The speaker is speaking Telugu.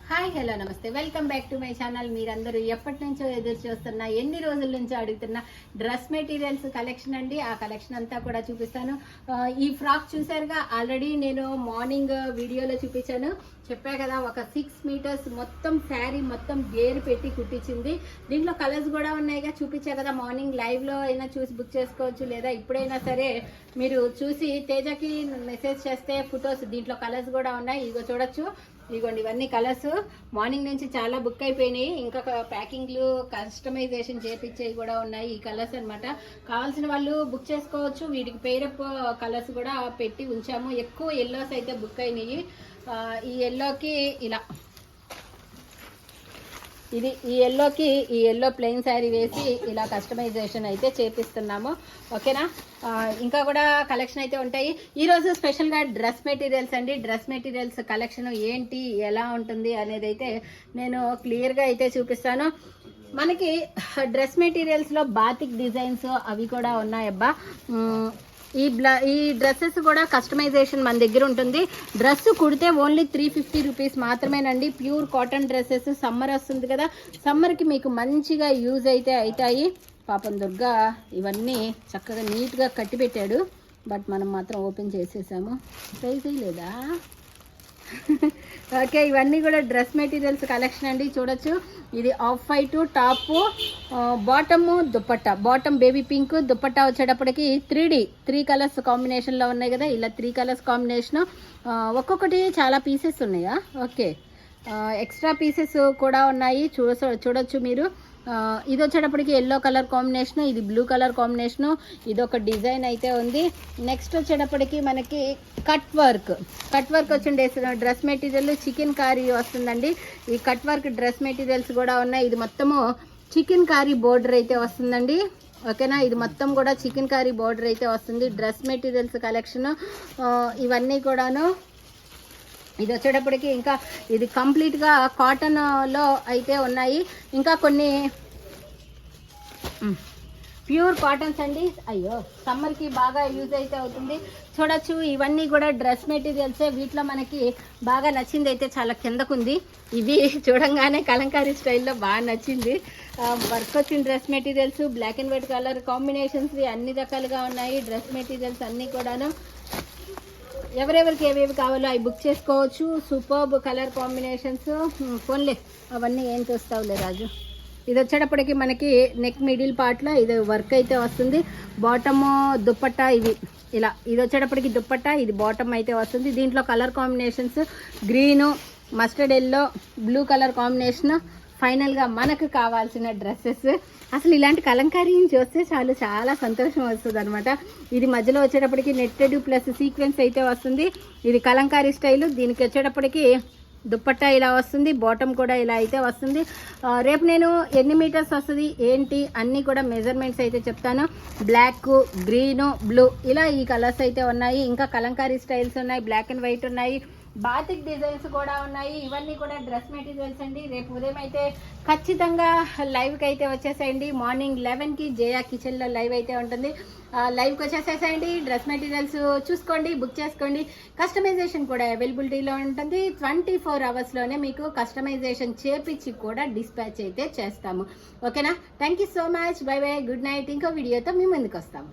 హాయ్ హలో నమస్తే welcome back to my channel. మీరందరూ ఎప్పటి నుంచో ఎదురు చూస్తున్న ఎన్ని రోజుల నుంచో అడుగుతున్న డ్రెస్ మెటీరియల్స్ కలెక్షన్ అండి. ఆ కలెక్షన్ అంతా కూడా చూపిస్తాను. ఈ ఫ్రాక్ చూసారుగా, ఆల్రెడీ నేను మార్నింగ్ వీడియోలో చూపించాను. చెప్పా కదా, ఒక 6 మీటర్స్ మొత్తం శారీ మొత్తం గేర్ పెట్టి కుట్టించింది. దీంట్లో కలర్స్ కూడా ఉన్నాయిగా, చూపించా కదా. మార్నింగ్ లైవ్లో అయినా చూసి బుక్ చేసుకోవచ్చు, లేదా ఇప్పుడైనా సరే మీరు చూసి తేజకి మెసేజ్ చేస్తే ఫొటోస్ దీంట్లో కలర్స్ కూడా ఉన్నాయి. ఇదిగో చూడొచ్చు, ఇదిగోండి ఇవన్నీ కలర్స్. మార్నింగ్ నుంచి చాలా బుక్ అయిపోయినాయి. ఇంకా ప్యాకింగ్లు కస్టమైజేషన్ చేపించేవి కూడా ఉన్నాయి. ఈ కలర్స్ అనమాట. కావాల్సిన వాళ్ళు బుక్ చేసుకోవచ్చు. వీటికి పేరప్ కలర్స్ కూడా పెట్టి ఉంచాము. ఎక్కువ ఎల్లోస్ అయితే బుక్ అయినాయి. ఈ ఎల్లోకి ఇలా ఇది ఈ ఎల్లో ప్లెయిన్ శారీ వేసి ఇలా కస్టమైజేషన్ అయితే చేపిస్తున్నాము. ఓకేనా? ఇంకా కూడా కలెక్షన్ అయితే ఉంటాయి. ఈరోజు స్పెషల్గా డ్రెస్ మెటీరియల్స్ అండి. డ్రెస్ మెటీరియల్స్ కలెక్షన్ ఏంటి, ఎలా ఉంటుంది అనేది అయితే నేను క్లియర్గా అయితే చూపిస్తాను. మనకి డ్రెస్ మెటీరియల్స్లో బాతిక్ డిజైన్స్ అవి కూడా ఉన్నాయబ్బా. ఈ డ్రెస్సెస్ కూడా కస్టమైజేషన్ మన దగ్గర ఉంటుంది. డ్రెస్ కుడితే ఓన్లీ 350 రూపీస్ మాత్రమేనండి. Pure cotton dresses. సమ్మర్ వస్తుంది కదా, సమ్మర్కి మీకు మంచిగా యూజ్ అయితే అవుతాయి. పాపం దుర్గా ఇవన్నీ చక్కగా నీట్గా కట్టి పెట్టాడు. బట్ మనం మాత్రం ఓపెన్ చేసేసాము. ట్రై చేయలేదా? ఓకే, ఇవన్నీ కూడా డ్రెస్ మెటీరియల్స్ కలెక్షన్ అండి. చూడొచ్చు, ఇది off white top, bottom dupatta. Bottom baby pink, dupatta వచ్చేటప్పటికి 3 కలర్స్ కాంబినేషన్లో ఉన్నాయి కదా. ఇలా 3 కలర్స్ కాంబినేషన్. ఒక్కొక్కటి చాలా పీసెస్ ఉన్నాయా? ఓకే, ఎక్స్ట్రా పీసెస్ కూడా ఉన్నాయి. చూడొచ్చు మీరు. ఇది వచ్చేటప్పటికి ఎల్లో కలర్ కాంబినేషను, ఇది బ్లూ కలర్ కాంబినేషను. ఇది ఒక డిజైన్ అయితే ఉంది. నెక్స్ట్ వచ్చేటప్పటికి మనకి కట్ వర్క్ వచ్చిండే డ్రెస్ మెటీరియల్ చికెన్ కారీ వస్తుందండి. ఈ కట్ వర్క్ డ్రెస్ మెటీరియల్స్ కూడా ఉన్నాయి. ఇది మొత్తము చికెన్ కారీ బోర్డర్ అయితే వస్తుందండి. ఓకేనా? ఇది మొత్తం కూడా చికెన్ కారీ బోర్డర్ అయితే వస్తుంది. డ్రెస్ మెటీరియల్స్ కలెక్షన్ ఇవన్నీ కూడాను. ఇది వచ్చేటప్పటికి ఇంకా ఇది కంప్లీట్గా కాటన్లో అయితే ఉన్నాయి. ఇంకా కొన్ని ప్యూర్ కాటన్స్ అండి. అయ్యో, సమ్మర్కి బాగా యూజ్ అయితే అవుతుంది. చూడొచ్చు, ఇవన్నీ కూడా డ్రెస్ మెటీరియల్సే. వీటిలో మనకి బాగా నచ్చింది అయితే చాలా కిందకుంది. ఇవి చూడంగానే కలంకారీ స్టైల్లో బాగా నచ్చింది. వర్క్ వచ్చిన dress materials, black and white colour combinations అన్ని రకాలుగా ఉన్నాయి. డ్రెస్ మెటీరియల్స్ అన్నీ కూడాను. ఎవరెవరికి ఏవేవి కావాలో అవి బుక్ చేసుకోవచ్చు. Superb colour combinations. ఫోన్లే అవన్నీ ఏం చూస్తావులే రాజు. ఇది వచ్చేటప్పటికి మనకి నెక్ మిడిల్ పార్ట్లో ఇది వర్క్ అయితే వస్తుంది. బాటమ్ దుప్పట్టా ఇవి ఇలా. ఇది వచ్చేటప్పటికి దుప్పట్టా, ఇది బాటమ్ అయితే వస్తుంది. దీంట్లో colour combinations green, mustard yellow, blue colour combination. ఫైనల్గా మనకు కావాల్సిన డ్రెస్సెస్. అసలు ఇలాంటి కలంకారీని చూస్తే చాలు, చాలా సంతోషం వస్తుంది అనమాట. ఇది మధ్యలో వచ్చేటప్పటికి నెట్టెడ్ ప్లస్ సీక్వెన్స్ అయితే వస్తుంది. ఇది కలంకారీ స్టైలు. దీనికి వచ్చేటప్పటికి దుప్పట్టా ఇలా వస్తుంది, బాటమ్ కూడా ఇలా అయితే వస్తుంది. రేపు నేను ఎన్ని మీటర్స్ వస్తుంది ఏంటి అన్నీ కూడా మెజర్మెంట్స్ అయితే చెప్తాను. బ్లాక్, గ్రీను, బ్లూ ఇలా ఈ కలర్స్ అయితే ఉన్నాయి. ఇంకా కలంకారీ స్టైల్స్ ఉన్నాయి, బ్లాక్ అండ్ వైట్ ఉన్నాయి, బాతిక్ డిజైన్స్ కూడా ఉన్నాయి. ఇవన్నీ కూడా డ్రెస్ మెటీరియల్స్ అండి. రేపు ఉదయం అయితే ఖచ్చితంగా లైవ్కి అయితే వచ్చేసేయండి. మార్నింగ్ 11కి జయా కిచెన్లో లైవ్ అయితే ఉంటుంది. లైవ్కి వచ్చేసేసేయండి. డ్రెస్ మెటీరియల్స్ చూసుకోండి, బుక్ చేసుకోండి. కస్టమైజేషన్ కూడా అవైలబిలిటీలో ఉంటుంది. 24 అవర్స్లోనే మీకు కస్టమైజేషన్ చేపించి కూడా డిస్పాచ్ అయితే చేస్తాము. ఓకేనా? Thank you so much. By by, good night. ఇంకో వీడియోతో మీ ముందుకు వస్తాము.